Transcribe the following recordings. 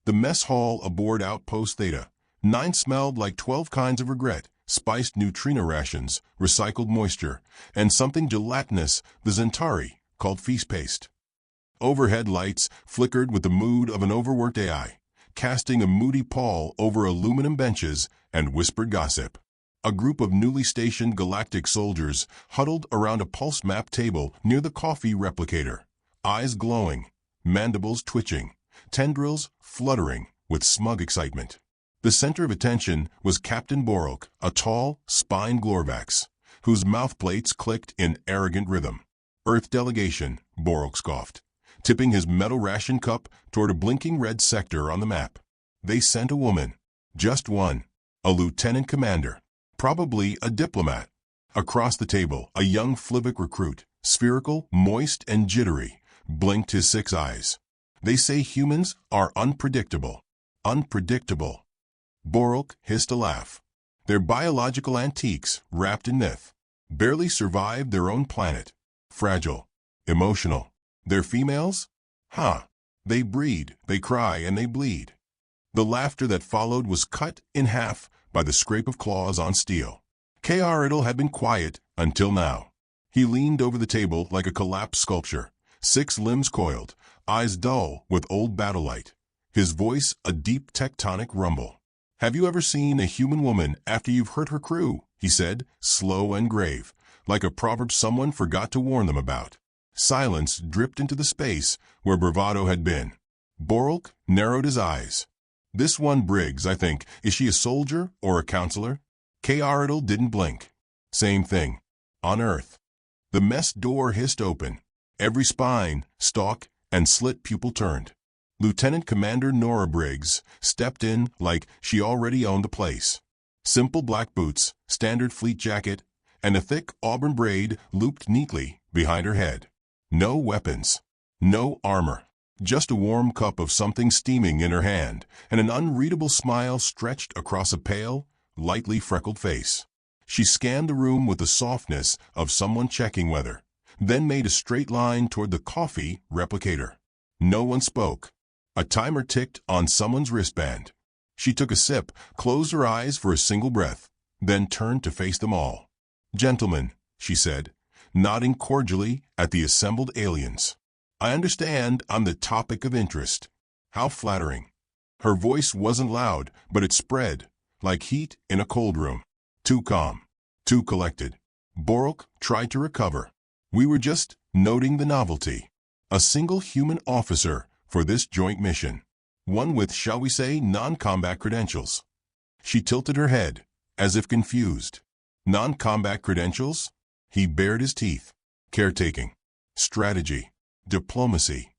The mess hall aboard Outpost Theta 9 smelled like 12 kinds of regret, spiced neutrino rations, recycled moisture, and something gelatinous, the Zentari, called feast paste. Overhead lights flickered with the mood of an overworked AI, casting a moody pall over aluminum benches and whispered gossip. A group of newly stationed Galactic soldiers huddled around a pulse map table near the coffee replicator, eyes glowing, mandibles twitching, tendrils fluttering with smug excitement. The center of attention was Captain Borok, a tall, spined Glorvax, whose mouthplates clicked in arrogant rhythm. Earth delegation, Borok scoffed, tipping his metal ration cup toward a blinking red sector on the map. They sent a woman. Just one. A lieutenant commander. Probably a diplomat. Across the table, a young Flivic recruit, spherical, moist, and jittery, blinked his 6 eyes. They say humans are unpredictable. Unpredictable. Borok hissed a laugh. They're biological antiques wrapped in myth. Barely survived their own planet. Fragile. Emotional. They're females? Huh. They breed, they cry, and they bleed. The laughter that followed was cut in half by the scrape of claws on steel. K.R. had been quiet until now. He leaned over the table like a collapsed sculpture, 6 limbs coiled, eyes dull with old battle light. His voice a deep tectonic rumble. "Have you ever seen a human woman after you've hurt her crew?" he said, slow and grave, like a proverb someone forgot to warn them about. Silence dripped into the space where bravado had been. Borok narrowed his eyes. "This one Briggs, I think. Is she a soldier or a counselor?" K.R. didn't blink. "Same thing. On Earth." The mess door hissed open. Every spine, stalk, and slit pupil turned. Lieutenant Commander Nora Briggs stepped in like she already owned the place. Simple black boots, standard fleet jacket, and a thick auburn braid looped neatly behind her head. No weapons. No armor. Just a warm cup of something steaming in her hand, and an unreadable smile stretched across a pale, lightly freckled face. She scanned the room with the softness of someone checking weather, then made a straight line toward the coffee replicator. No one spoke. A timer ticked on someone's wristband. She took a sip, closed her eyes for a single breath, then turned to face them all. "Gentlemen," she said, nodding cordially at the assembled aliens. "I understand I'm the topic of interest." How flattering. Her voice wasn't loud, but it spread, like heat in a cold room. Too calm. Too collected. Borok tried to recover. "We were just noting the novelty. A single human officer for this joint mission. One with, shall we say, non-combat credentials." She tilted her head, as if confused. "Non-combat credentials?" He bared his teeth. "Caretaking. Strategy. Diplomacy."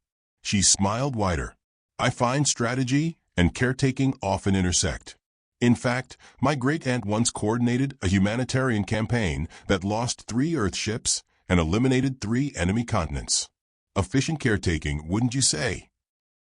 She smiled wider. "I find strategy and caretaking often intersect. In fact, my great-aunt once coordinated a humanitarian campaign that lost 3 Earth ships and eliminated 3 enemy continents. Efficient caretaking, wouldn't you say?"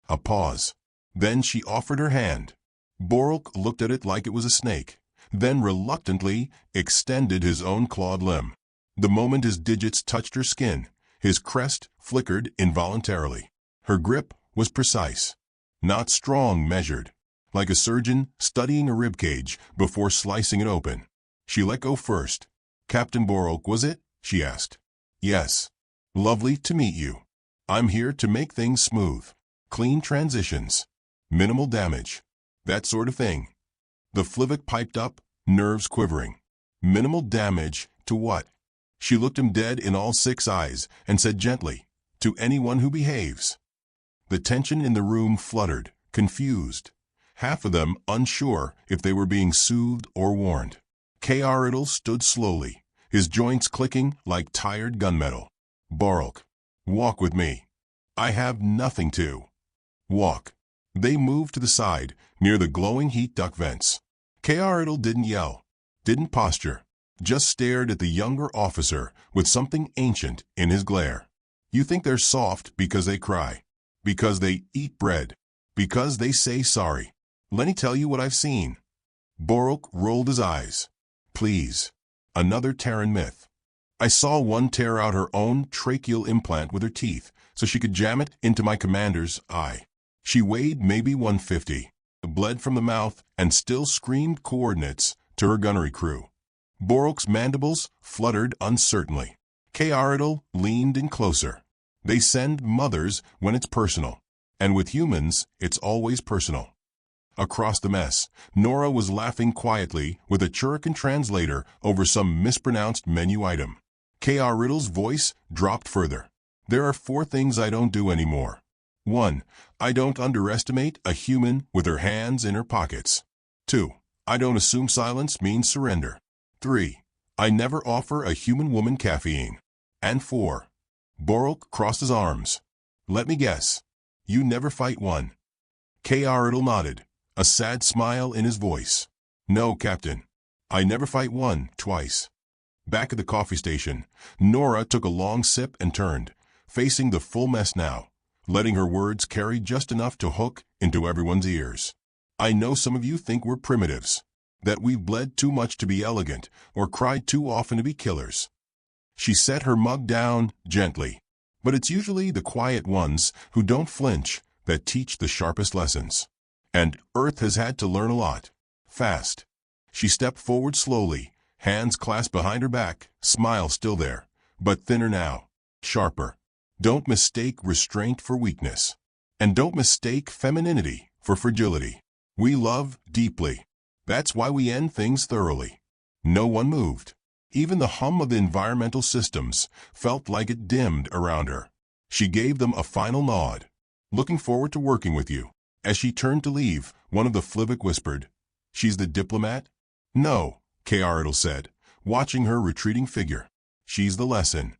A pause. Then she offered her hand. Borok looked at it like it was a snake, then reluctantly extended his own clawed limb. The moment his digits touched her skin, his crest flickered involuntarily. Her grip was precise, not strong measured, like a surgeon studying a ribcage before slicing it open. She let go first. "Captain Borok, was it?" she asked. "Yes. Lovely to meet you. I'm here to make things smooth. Clean transitions. Minimal damage. That sort of thing." The Flivic piped up, nerves quivering. "Minimal damage to what?" She looked him dead in all 6 eyes and said gently, "To anyone who behaves." The tension in the room fluttered, confused. Half of them unsure if they were being soothed or warned. K.R. stood slowly, his joints clicking like tired gunmetal. "Borok, walk with me." "I have nothing to." "Walk." They moved to the side, near the glowing heat duct vents. K.R. didn't yell, didn't posture, just stared at the younger officer with something ancient in his glare. "You think they're soft because they cry, because they eat bread, because they say sorry. Let me tell you what I've seen." Borok rolled his eyes. "Please." Another Terran myth. "I saw one tear out her own tracheal implant with her teeth so she could jam it into my commander's eye." She weighed maybe 150, bled from the mouth, and still screamed coordinates to her gunnery crew. Borok's mandibles fluttered uncertainly. K'aradal leaned in closer. They send mothers when it's personal, and with humans, it's always personal. Across the mess, Nora was laughing quietly with a Churican translator over some mispronounced menu item. K'aradal's voice dropped further. There are 4 things I don't do anymore. 1. I don't underestimate a human with her hands in her pockets. 2. I don't assume silence means surrender. 3. I never offer a human woman caffeine. And 4. Borok crossed his arms. Let me guess. You never fight one. K'aradal nodded, a sad smile in his voice. No, Captain. I never fight one twice. Back at the coffee station, Nora took a long sip and turned, facing the full mess now, letting her words carry just enough to hook into everyone's ears. I know some of you think we're primitives, that we've bled too much to be elegant or cried too often to be killers. She set her mug down gently, but it's usually the quiet ones who don't flinch that teach the sharpest lessons. And Earth has had to learn a lot, fast. She stepped forward slowly, hands clasped behind her back, smile still there, but thinner now, sharper. Don't mistake restraint for weakness. And don't mistake femininity for fragility. We love deeply. That's why we end things thoroughly. No one moved. Even the hum of the environmental systems felt like it dimmed around her. She gave them a final nod. Looking forward to working with you. As she turned to leave, one of the Flivik whispered, She's the diplomat? No, K'aradal said, watching her retreating figure. She's the lesson.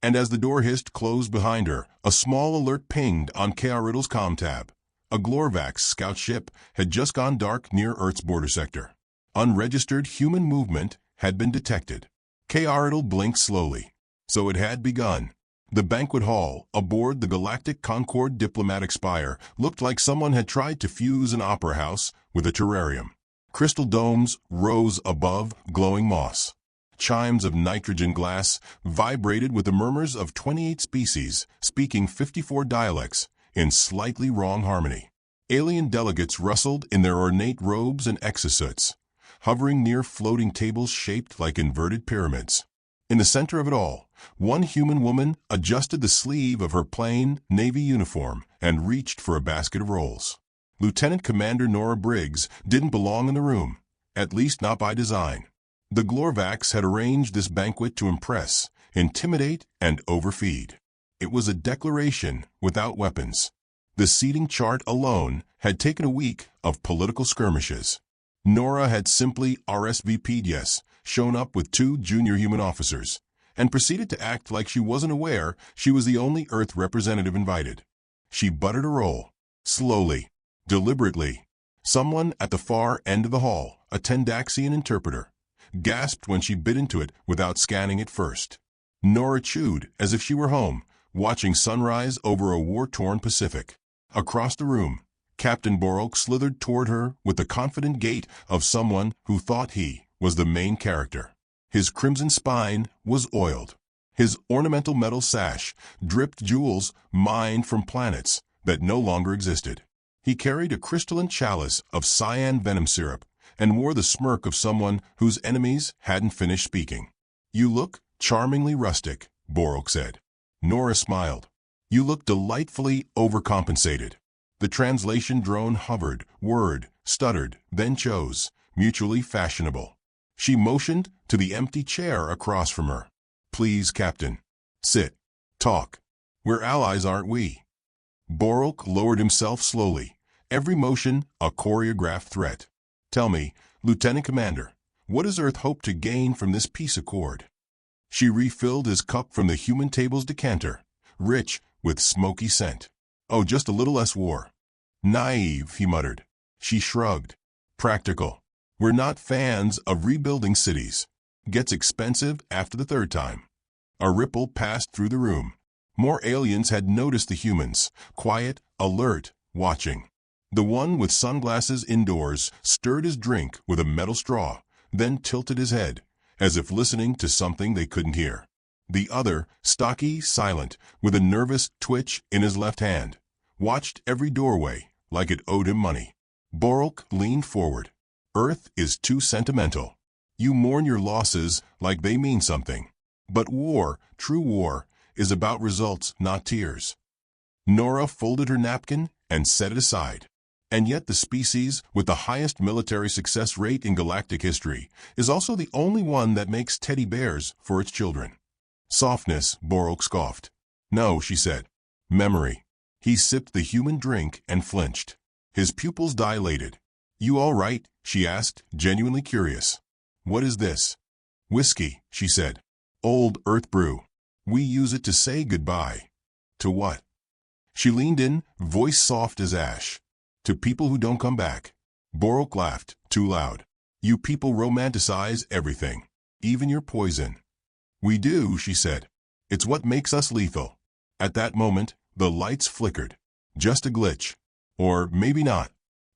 And as the door hissed closed behind her, a small alert pinged on K'aradal's comm tab. A Glorvax scout ship had just gone dark near Earth's border sector. Unregistered human movement had been detected. K'aradal blinked slowly. So it had begun. The banquet hall aboard the Galactic Concord diplomatic spire looked like someone had tried to fuse an opera house with a terrarium. Crystal domes rose above glowing moss. Chimes of nitrogen glass vibrated with the murmurs of 28 species speaking 54 dialects in slightly wrong harmony. Alien delegates rustled in their ornate robes and exosuits, hovering near floating tables shaped like inverted pyramids. In the center of it all, one human woman adjusted the sleeve of her plain Navy uniform and reached for a basket of rolls. Lieutenant Commander Nora Briggs didn't belong in the room, at least not by design. The Glorvax had arranged this banquet to impress, intimidate, and overfeed. It was a declaration without weapons. The seating chart alone had taken a week of political skirmishes. Nora had simply RSVP'd yes, shown up with 2 junior human officers, and proceeded to act like she wasn't aware she was the only Earth representative invited. She buttered a roll, slowly, deliberately. Someone at the far end of the hall, a Tendaxian interpreter, gasped when she bit into it without scanning it first. Nora chewed as if she were home, watching sunrise over a war-torn Pacific. Across the room, Captain Borok slithered toward her with the confident gait of someone who thought he was the main character. His crimson spine was oiled. His ornamental metal sash dripped jewels mined from planets that no longer existed. He carried a crystalline chalice of cyan venom syrup and wore the smirk of someone whose enemies hadn't finished speaking. You look charmingly rustic, Borok said. Nora smiled. You look delightfully overcompensated. The translation drone hovered, whirred, stuttered, then chose, mutually fashionable. She motioned to the empty chair across from her. Please, Captain. Sit. Talk. We're allies, aren't we? Borok lowered himself slowly, every motion a choreographed threat. Tell me, Lieutenant Commander, what does Earth hope to gain from this peace accord? She refilled his cup from the human table's decanter, rich with smoky scent. Oh, just a little less war. Naive, he muttered. She shrugged. Practical. We're not fans of rebuilding cities. Gets expensive after the 3rd time. A ripple passed through the room. More aliens had noticed the humans, quiet, alert, watching. The one with sunglasses indoors stirred his drink with a metal straw, then tilted his head, as if listening to something they couldn't hear. The other, stocky, silent, with a nervous twitch in his left hand, watched every doorway, like it owed him money. Borok leaned forward. Earth is too sentimental. You mourn your losses like they mean something. But war, true war, is about results, not tears. Nora folded her napkin and set it aside. And yet the species with the highest military success rate in galactic history is also the only one that makes teddy bears for its children. Softness, Borok scoffed. No, she said. Memory. He sipped the human drink and flinched. His pupils dilated. You all right? She asked, genuinely curious. What is this? Whiskey, she said. Old Earth brew. We use it to say goodbye. To what? She leaned in, voice soft as ash. To people who don't come back. Borok laughed, too loud. You people romanticize everything, even your poison. We do, she said. It's what makes us lethal. At that moment, the lights flickered. Just a glitch. Or maybe not.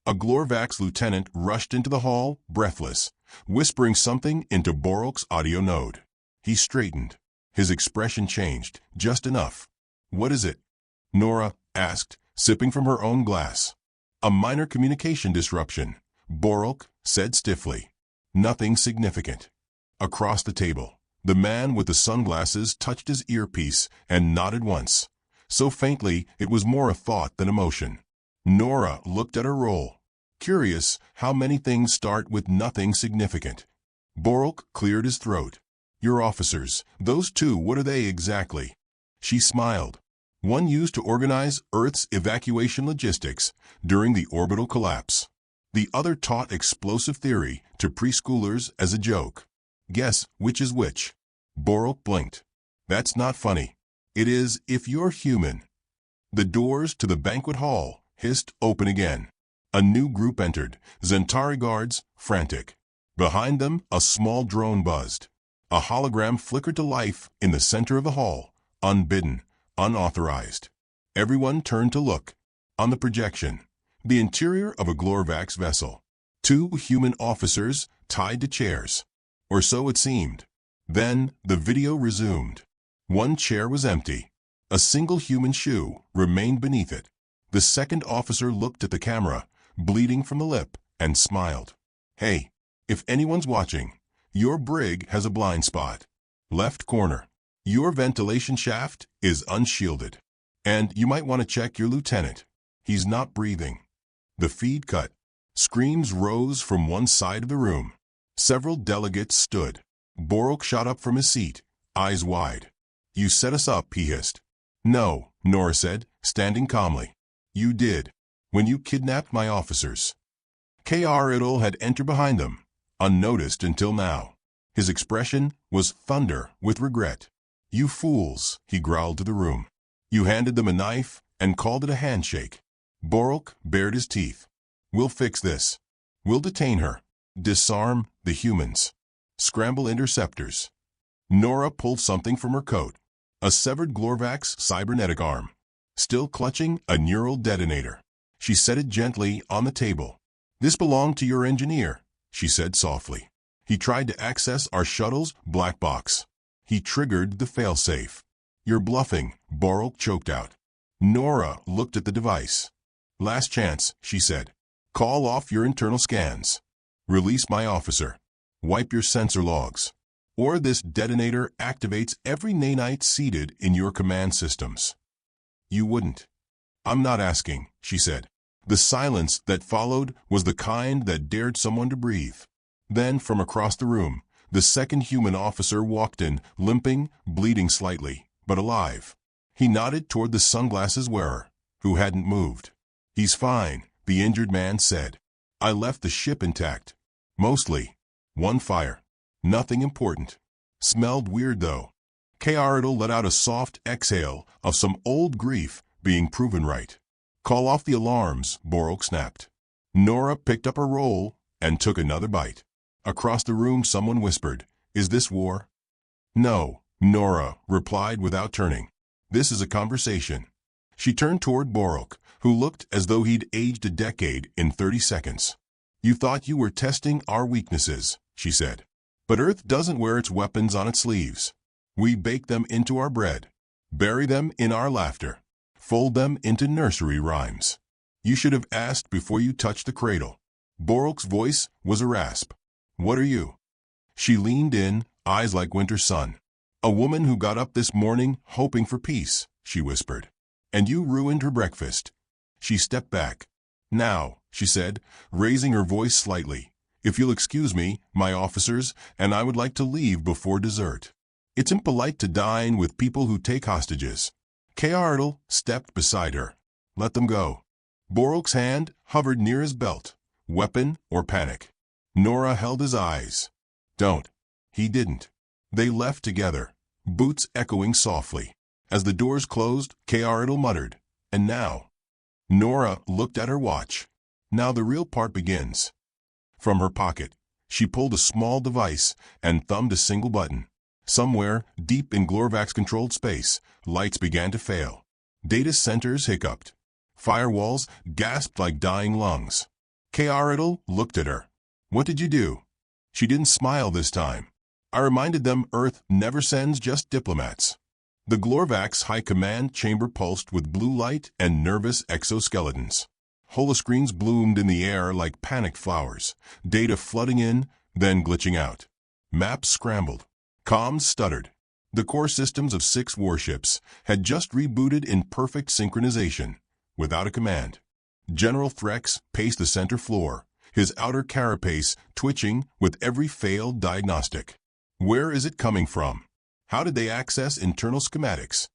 A Glorvax lieutenant rushed into the hall, breathless, whispering something into Borok's audio node. He straightened. His expression changed, just enough. What is it? Nora asked, sipping from her own glass. A minor communication disruption, Borok said stiffly. Nothing significant. Across the table, the man with the sunglasses touched his earpiece and nodded once. So faintly, it was more a thought than emotion. Nora looked at her roll. Curious how many things start with nothing significant. Borok cleared his throat. Your officers, those two, what are they exactly? She smiled. One used to organize Earth's evacuation logistics during the orbital collapse. The other taught explosive theory to preschoolers as a joke. Guess which is which? Borok blinked. That's not funny. It is if you're human. The doors to the banquet hall hissed open again. A new group entered, Zentari guards, frantic. Behind them, a small drone buzzed. A hologram flickered to life in the center of the hall, unbidden, unauthorized. Everyone turned to look. On the projection, the interior of a Glorvax vessel. 2 human officers tied to chairs. Or so it seemed. Then the video resumed. One chair was empty. A single human shoe remained beneath it. The second officer looked at the camera, bleeding from the lip, and smiled. Hey, if anyone's watching, your brig has a blind spot. Left corner. Your ventilation shaft is unshielded. And you might want to check your lieutenant. He's not breathing. The feed cut. Screams rose from one side of the room. Several delegates stood. Borok shot up from his seat, eyes wide. You set us up, he hissed. No, Nora said, standing calmly. You did. When you kidnapped my officers. K.R. Idle had entered behind them, unnoticed until now. His expression was thunder with regret. You fools, he growled to the room. You handed them a knife and called it a handshake. Borok bared his teeth. We'll fix this. We'll detain her. Disarm the humans. Scramble interceptors. Nora pulled something from her coat. A severed Glorvax cybernetic arm. Still clutching a neural detonator. She set it gently on the table. This belonged to your engineer, she said softly. He tried to access our shuttle's black box. He triggered the failsafe. You're bluffing, Borok choked out. Nora looked at the device. Last chance, she said. Call off your internal scans. Release my officer. Wipe your sensor logs. Or this detonator activates every nanite seated in your command systems. You wouldn't. I'm not asking, she said. The silence that followed was the kind that dared someone to breathe. Then, from across the room, the second human officer walked in, limping, bleeding slightly, but alive. He nodded toward the sunglasses wearer, who hadn't moved. He's fine, the injured man said. I left the ship intact. Mostly. One fire. Nothing important. Smelled weird, though. K.R. let out a soft exhale of some old grief being proven right. Call off the alarms, Borok snapped. Nora picked up her roll and took another bite. Across the room someone whispered, Is this war? No, Nora replied without turning. This is a conversation. She turned toward Borok, who looked as though he'd aged a decade in 30 seconds. You thought you were testing our weaknesses, she said. But Earth doesn't wear its weapons on its sleeves. We bake them into our bread, bury them in our laughter, fold them into nursery rhymes. You should have asked before you touched the cradle. Borok's voice was a rasp. What are you? She leaned in, eyes like winter sun. A woman who got up this morning hoping for peace, she whispered. And you ruined her breakfast. She stepped back. Now, she said, raising her voice slightly, if you'll excuse me, my officers, and I would like to leave before dessert. It's impolite to dine with people who take hostages. Keartle stepped beside her. Let them go. Borok's hand hovered near his belt. Weapon or panic? Nora held his eyes. Don't. He didn't. They left together, boots echoing softly. As the doors closed, Keartle muttered, and now? Nora looked at her watch. Now the real part begins. From her pocket, she pulled a small device and thumbed a single button. Somewhere, deep in Glorvak's controlled space, lights began to fail. Data centers hiccuped. Firewalls gasped like dying lungs. Keartle looked at her. What did you do? She didn't smile this time. I reminded them Earth never sends just diplomats. The Glorvak's high command chamber pulsed with blue light and nervous exoskeletons. Holoscreens bloomed in the air like panicked flowers, data flooding in, then glitching out. Maps scrambled. Comms stuttered. The core systems of 6 warships had just rebooted in perfect synchronization, without a command. General Threx paced the center floor, his outer carapace twitching with every failed diagnostic. Where is it coming from? How did they access internal schematics?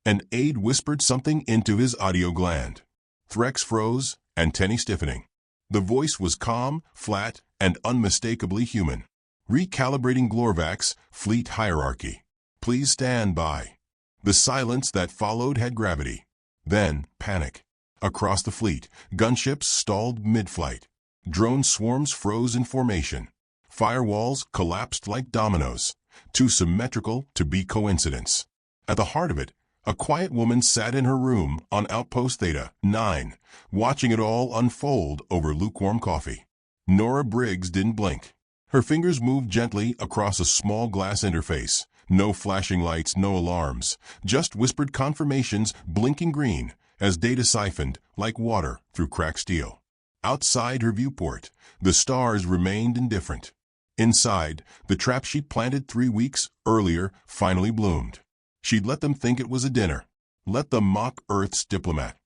An aide whispered something into his audio gland. Threx froze, antennae stiffening. The voice was calm, flat, and unmistakably human. Recalibrating Glorvak's fleet hierarchy. Please stand by. The silence that followed had gravity. Then, panic. Across the fleet, gunships stalled mid-flight. Drone swarms froze in formation. Firewalls collapsed like dominoes, too symmetrical to be coincidence. At the heart of it, a quiet woman sat in her room on Outpost Theta 9, watching it all unfold over lukewarm coffee. Nora Briggs didn't blink. Her fingers moved gently across a small glass interface. No flashing lights, no alarms, just whispered confirmations blinking green as data siphoned like water through cracked steel. Outside her viewport, the stars remained indifferent. Inside, the trap she'd planted 3 weeks earlier finally bloomed. She'd let them think it was a dinner. Let them mock Earth's diplomat.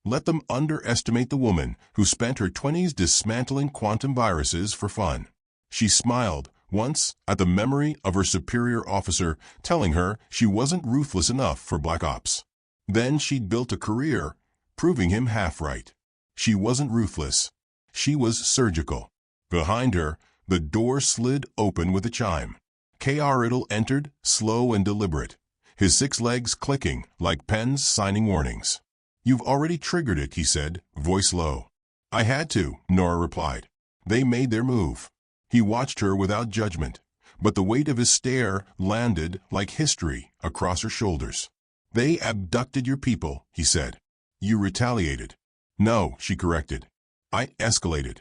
Let them underestimate the woman who spent her 20s dismantling quantum viruses for fun. She smiled once at the memory of her superior officer telling her she wasn't ruthless enough for Black Ops. Then she'd built a career, proving him half right. She wasn't ruthless. She was surgical. Behind her, the door slid open with a chime. Keartle entered, slow and deliberate, his 6 legs clicking like pens signing warnings. You've already triggered it, he said, voice low. I had to, Nora replied. They made their move. He watched her without judgment, but the weight of his stare landed like history across her shoulders. They abducted your people, he said. You retaliated. No, she corrected. I escalated.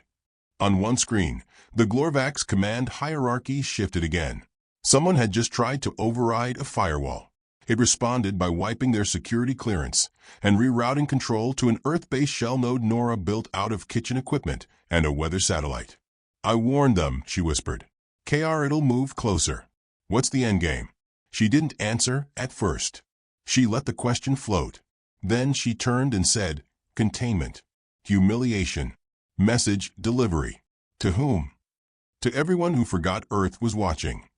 On one screen, the Glorvak's command hierarchy shifted again. Someone had just tried to override a firewall. It responded by wiping their security clearance and rerouting control to an Earth-based shell node Nora built out of kitchen equipment and a weather satellite. I warned them, she whispered. Keartle moved closer. What's the endgame? She didn't answer at first. She let the question float. Then she turned and said, containment, humiliation, message delivery. To whom? To everyone who forgot Earth was watching.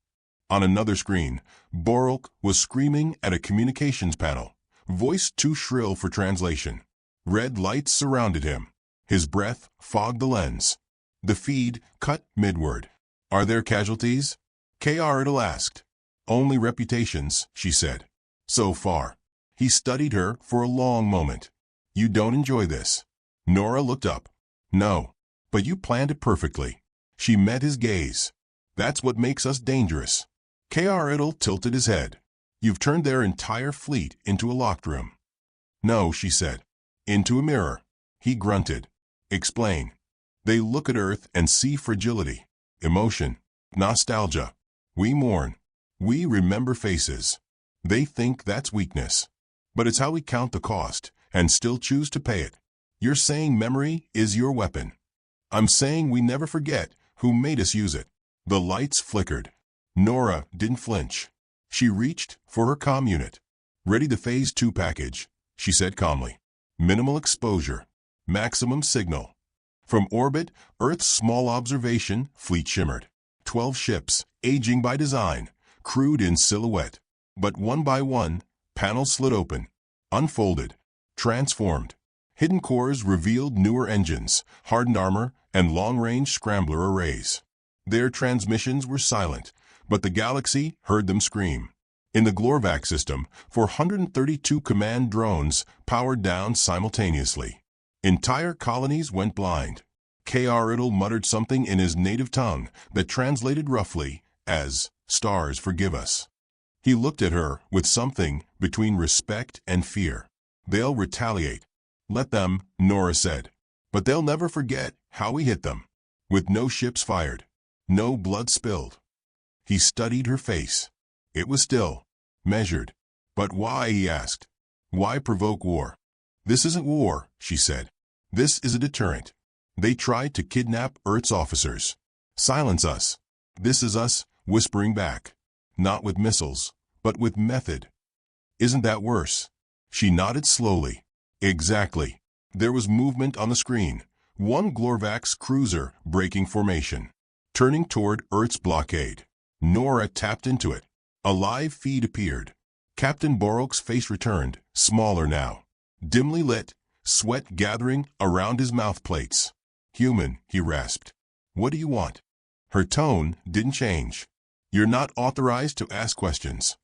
On another screen, Borok was screaming at a communications panel, voice too shrill for translation. Red lights surrounded him. His breath fogged the lens. The feed cut midward. Are there casualties? Keartle asked. Only reputations, she said. So far. He studied her for a long moment. You don't enjoy this. Nora looked up. No. But you planned it perfectly. She met his gaze. That's what makes us dangerous. Keartle tilted his head. You've turned their entire fleet into a locked room. No, she said. Into a mirror. He grunted. Explain. They look at Earth and see fragility, emotion, nostalgia. We mourn. We remember faces. They think that's weakness. But it's how we count the cost and still choose to pay it. You're saying memory is your weapon. I'm saying we never forget who made us use it. The lights flickered. Nora didn't flinch. She reached for her comm unit. Ready the Phase 2 package, she said calmly. Minimal exposure. Maximum signal. From orbit, Earth's small observation fleet shimmered. 12 ships, aging by design, crewed in silhouette. But one by one, panels slid open, unfolded, transformed. Hidden cores revealed newer engines, hardened armor, and long-range scrambler arrays. Their transmissions were silent, but the galaxy heard them scream. In the Glorvac system, 432 command drones powered down simultaneously. Entire colonies went blind. K.R. Riddle muttered something in his native tongue that translated roughly as, "Stars forgive us." He looked at her with something between respect and fear. They'll retaliate. Let them, Nora said. But they'll never forget how we hit them. With no ships fired. No blood spilled. He studied her face. It was still, measured. But why, he asked. Why provoke war? This isn't war, she said. This is a deterrent. They tried to kidnap Earth's officers. Silence us. This is us whispering back. Not with missiles, but with method. Isn't that worse? She nodded slowly. Exactly. There was movement on the screen. One Glorvac's cruiser breaking formation. Turning toward Earth's blockade. Nora tapped into it. A live feed appeared. Captain Borok's face returned, smaller now. Dimly lit, sweat gathering around his mouth plates. Human, he rasped. What do you want? Her tone didn't change. You're not authorized to ask questions.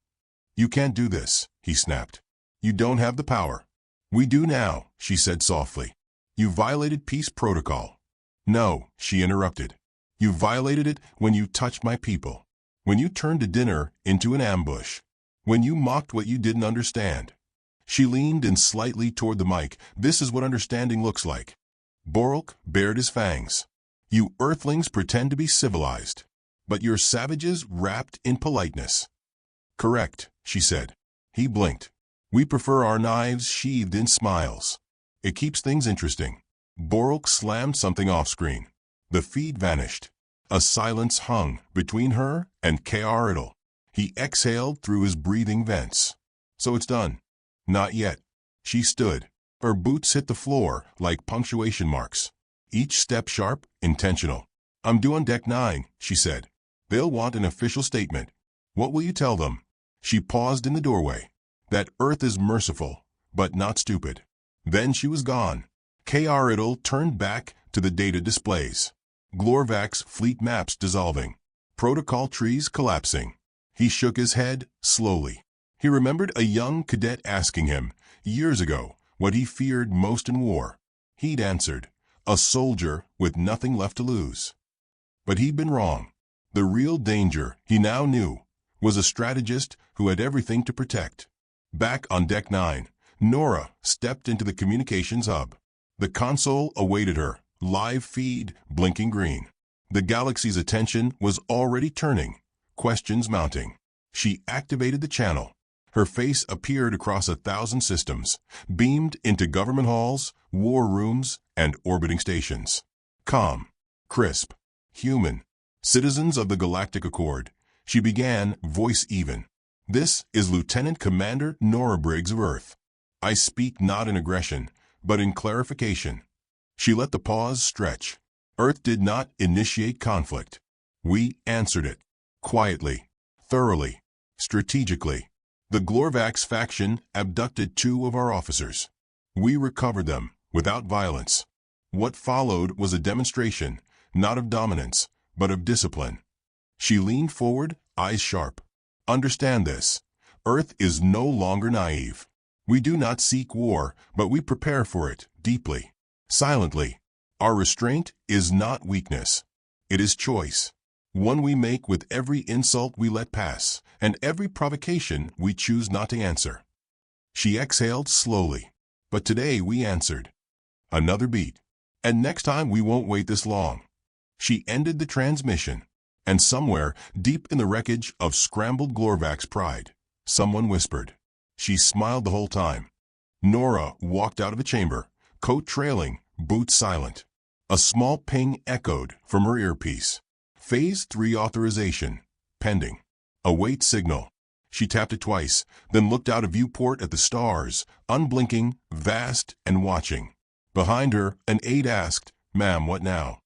You can't do this, he snapped. You don't have the power. We do now, she said softly. You violated peace protocol. No, she interrupted. You violated it when you touched my people. When you turned a dinner into an ambush. When you mocked what you didn't understand. She leaned in slightly toward the mic. This is what understanding looks like. Borok bared his fangs. You earthlings pretend to be civilized. But you're savages wrapped in politeness. Correct, she said. He blinked. We prefer our knives sheathed in smiles. It keeps things interesting. Borok slammed something off-screen. The feed vanished. A silence hung between her and K.R. Riddle. He exhaled through his breathing vents. So it's done. Not yet. She stood. Her boots hit the floor like punctuation marks. Each step sharp, intentional. I'm due on deck 9, she said. They'll want an official statement. What will you tell them? She paused in the doorway. That Earth is merciful, but not stupid. Then she was gone. K.R. Riddle turned back to the data displays. Glorvac's fleet maps dissolving. Protocol trees collapsing. He shook his head slowly. He remembered a young cadet asking him, years ago, what he feared most in war. He'd answered, a soldier with nothing left to lose. But he'd been wrong. The real danger, he now knew, was a strategist who had everything to protect. Back on Deck 9, Nora stepped into the communications hub. The console awaited her, live feed blinking green. The galaxy's attention was already turning, questions mounting. She activated the channel. Her face appeared across 1,000 systems, beamed into government halls, war rooms, and orbiting stations. Calm, crisp, human, citizens of the Galactic Accord, she began, voice even. This is Lieutenant Commander Nora Briggs of Earth. I speak not in aggression, but in clarification. She let the pause stretch. Earth did not initiate conflict. We answered it. Quietly, thoroughly, strategically. The Glorvac's faction abducted 2 of our officers. We recovered them, without violence. What followed was a demonstration, not of dominance, but of discipline. She leaned forward, eyes sharp. Understand this. Earth is no longer naive. We do not seek war, but we prepare for it, deeply, silently. Our restraint is not weakness. It is choice. One we make with every insult we let pass, and every provocation we choose not to answer. She exhaled slowly. But today we answered. Another beat. And next time we won't wait this long. She ended the transmission. And somewhere, deep in the wreckage of scrambled Glorvac's pride, someone whispered. She smiled the whole time. Nora walked out of the chamber, coat trailing, boots silent. A small ping echoed from her earpiece. Phase 3 authorization. Pending. Await signal. She tapped it twice, then looked out a viewport at the stars, unblinking, vast, and watching. Behind her, an aide asked, "Ma'am, what now?"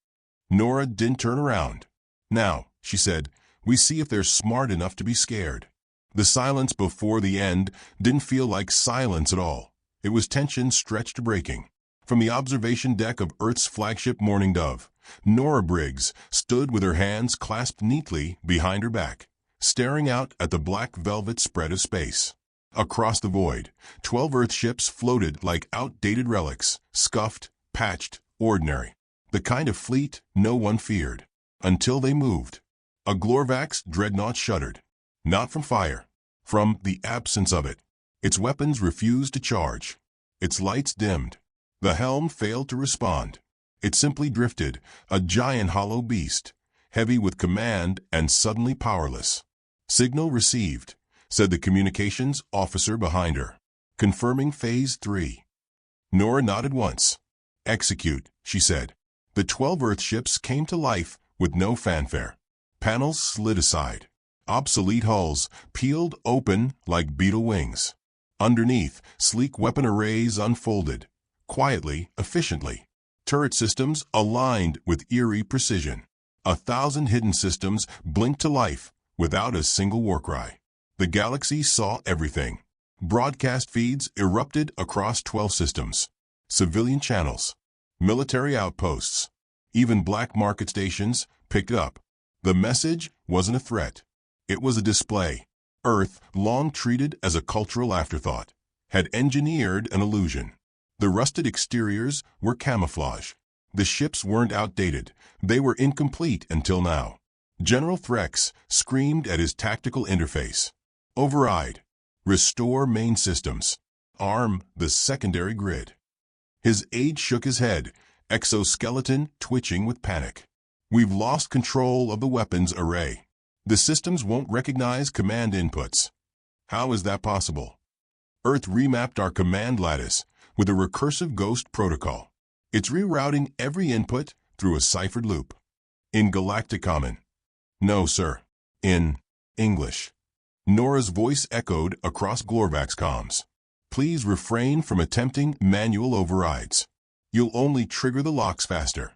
Nora didn't turn around. "Now," she said, "we see if they're smart enough to be scared." The silence before the end didn't feel like silence at all. It was tension stretched to breaking. From the observation deck of Earth's flagship Morning Dove, Nora Briggs stood with her hands clasped neatly behind her back, staring out at the black velvet spread of space. Across the void, 12 Earth ships floated like outdated relics, scuffed, patched, ordinary. The kind of fleet no one feared. Until they moved. A Glorvax dreadnought shuddered. Not from fire. From the absence of it. Its weapons refused to charge. Its lights dimmed. The helm failed to respond. It simply drifted, a giant hollow beast, heavy with command and suddenly powerless. "Signal received," said the communications officer behind her, confirming Phase 3. Nora nodded once. "Execute," she said. The 12 Earth ships came to life with no fanfare. Panels slid aside. Obsolete hulls peeled open like beetle wings. Underneath, sleek weapon arrays unfolded, quietly, efficiently. Turret systems aligned with eerie precision. 1,000 hidden systems blinked to life without a single war cry. The galaxy saw everything. Broadcast feeds erupted across 12 systems. Civilian channels, military outposts, even black market stations picked up. The message wasn't a threat. It was a display. Earth, long treated as a cultural afterthought, had engineered an illusion. The rusted exteriors were camouflage. The ships weren't outdated. They were incomplete until now. General Threx screamed at his tactical interface. "Override. Restore main systems. Arm the secondary grid." His aide shook his head, exoskeleton twitching with panic. "We've lost control of the weapons array. The systems won't recognize command inputs." "How is that possible?" "Earth remapped our command lattice with a recursive ghost protocol. It's rerouting every input through a ciphered loop." "In Galactic Common?" "No, sir. In English." Nora's voice echoed across Glorvax comms. "Please refrain from attempting manual overrides. You'll only trigger the locks faster."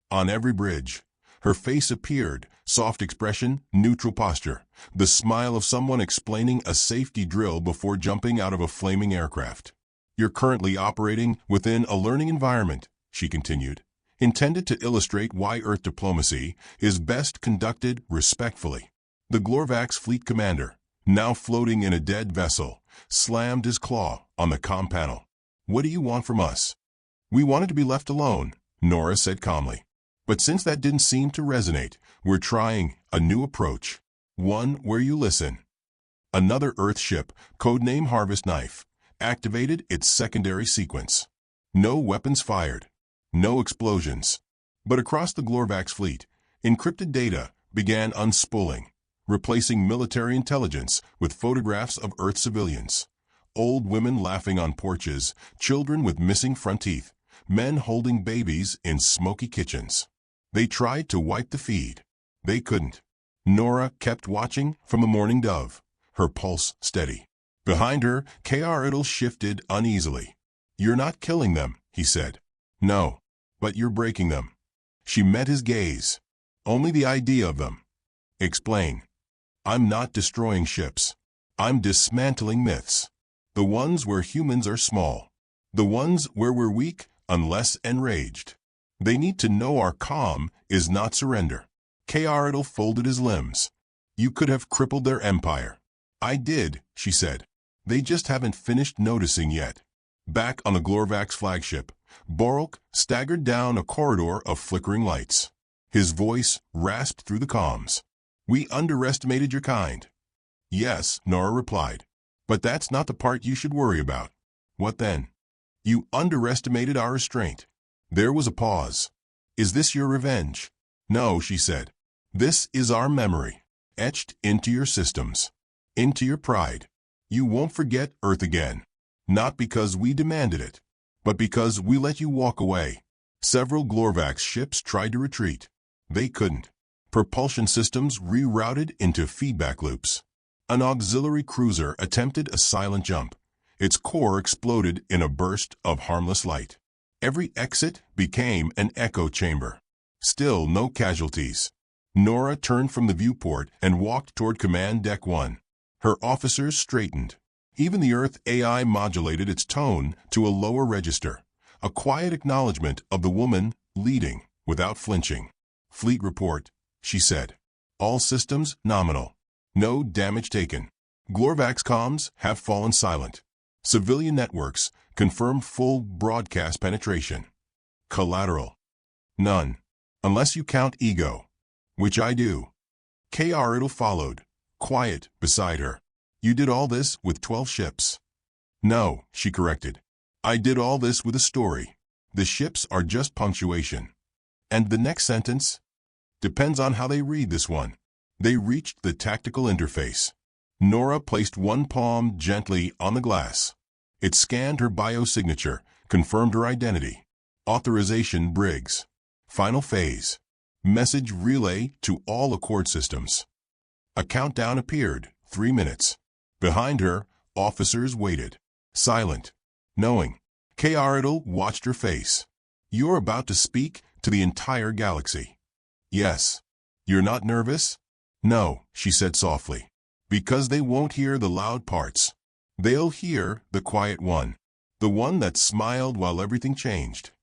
On every bridge, her face appeared, soft expression, neutral posture, the smile of someone explaining a safety drill before jumping out of a flaming aircraft. "You're currently operating within a learning environment," she continued, intended to illustrate why Earth diplomacy is best conducted respectfully. The Glorvax fleet commander, now floating in a dead vessel, slammed his claw on the comm panel. "What do you want from us?" "We wanted to be left alone," Nora said calmly. "But since that didn't seem to resonate, we're trying a new approach. One where you listen." Another Earth ship, codename Harvest Knife, activated its secondary sequence. No weapons fired. No explosions. But across the Glorvax fleet, encrypted data began unspooling, replacing military intelligence with photographs of Earth civilians. Old women laughing on porches, children with missing front teeth, men holding babies in smoky kitchens. They tried to wipe the feed. They couldn't. Nora kept watching from the Morning Dove, her pulse steady. Behind her, K.R. shifted uneasily. "You're not killing them," he said. "No, but you're breaking them." She met his gaze. "Only the idea of them." "Explain." "I'm not destroying ships. I'm dismantling myths. The ones where humans are small. The ones where we're weak unless enraged. They need to know our calm is not surrender." K.R. folded his limbs. "You could have crippled their empire." "I did," she said. "They just haven't finished noticing yet." Back on the Glorvax flagship, Borok staggered down a corridor of flickering lights. His voice rasped through the comms. "We underestimated your kind." "Yes," Nora replied. "But that's not the part you should worry about." "What then?" "You underestimated our restraint." There was a pause. "Is this your revenge?" "No," she said. "This is our memory, etched into your systems, into your pride. You won't forget Earth again. Not because we demanded it, but because we let you walk away. Several Glorvax ships tried to retreat. They couldn't. Propulsion systems rerouted into feedback loops. An auxiliary cruiser attempted a silent jump. Its core exploded in a burst of harmless light. Every exit became an echo chamber. Still no casualties. Nora turned from the viewport and walked toward Command Deck 1. Her officers straightened. Even the Earth AI modulated its tone to a lower register, a quiet acknowledgement of the woman leading without flinching. "Fleet report," she said. "All systems nominal. No damage taken. Glorvax comms have fallen silent. Civilian networks confirm full broadcast penetration. Collateral. None. Unless you count ego. Which I do." K.R. followed, quiet beside her. "You did all this with 12 ships." "No," she corrected. "I did all this with a story. The ships are just punctuation." And the next sentence? Depends on how they read this one. They reached the tactical interface. Nora placed one palm gently on the glass. It scanned her biosignature, confirmed her identity. Authorization Briggs. Final phase. Message relay to all Accord systems. A countdown appeared, 3 minutes. Behind her, officers waited. Silent. Knowing. K.R. watched her face. "You're about to speak to the entire galaxy." "Yes." "You're not nervous?" "No," she said softly. "Because they won't hear the loud parts. They'll hear the quiet one. The one that smiled while everything changed."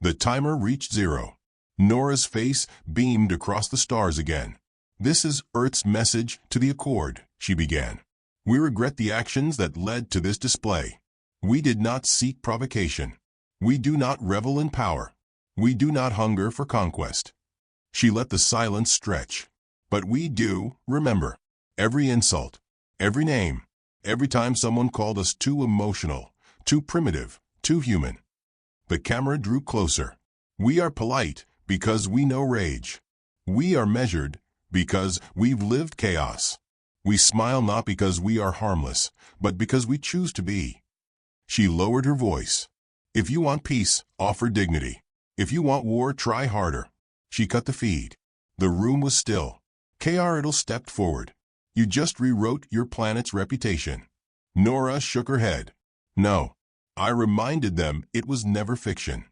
The timer reached 0. Nora's face beamed across the stars again. "This is Earth's message to the Accord," she began. "We regret the actions that led to this display. We did not seek provocation. We do not revel in power. We do not hunger for conquest." She let the silence stretch. "But we do remember. Every insult, every name, every time someone called us too emotional, too primitive, too human." The camera drew closer. "We are polite because we know rage. We are measured because we've lived chaos. We smile not because we are harmless, but because we choose to be." She lowered her voice. "If you want peace, offer dignity. If you want war, try harder." She cut the feed. The room was still. K.R. stepped forward. "You just rewrote your planet's reputation." Nora shook her head. "No. I reminded them it was never fiction."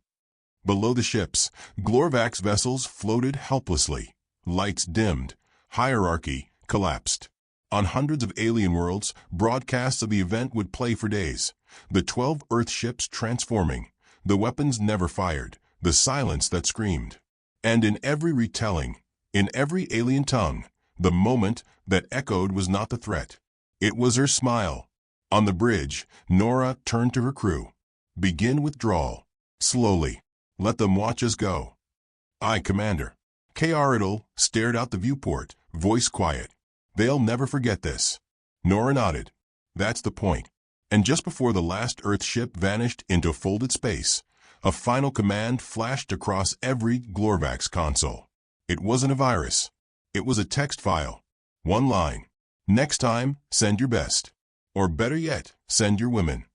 Below the ships, Glorvax vessels floated helplessly. Lights dimmed. Hierarchy collapsed. On hundreds of alien worlds, broadcasts of the event would play for days. The 12 Earth ships transforming. The weapons never fired. The silence that screamed. And in every retelling, in every alien tongue, the moment that echoed was not the threat. It was her smile. On the bridge, Nora turned to her crew. "Begin withdrawal. Slowly. Let them watch us go." "Aye, Commander." K.R. stared out the viewport, voice quiet. "They'll never forget this." Nora nodded. "That's the point." And just before the last Earth ship vanished into folded space, a final command flashed across every Glorvax console. It wasn't a virus. It was a text file. One line. "Next time, send your best. Or better yet, send your women."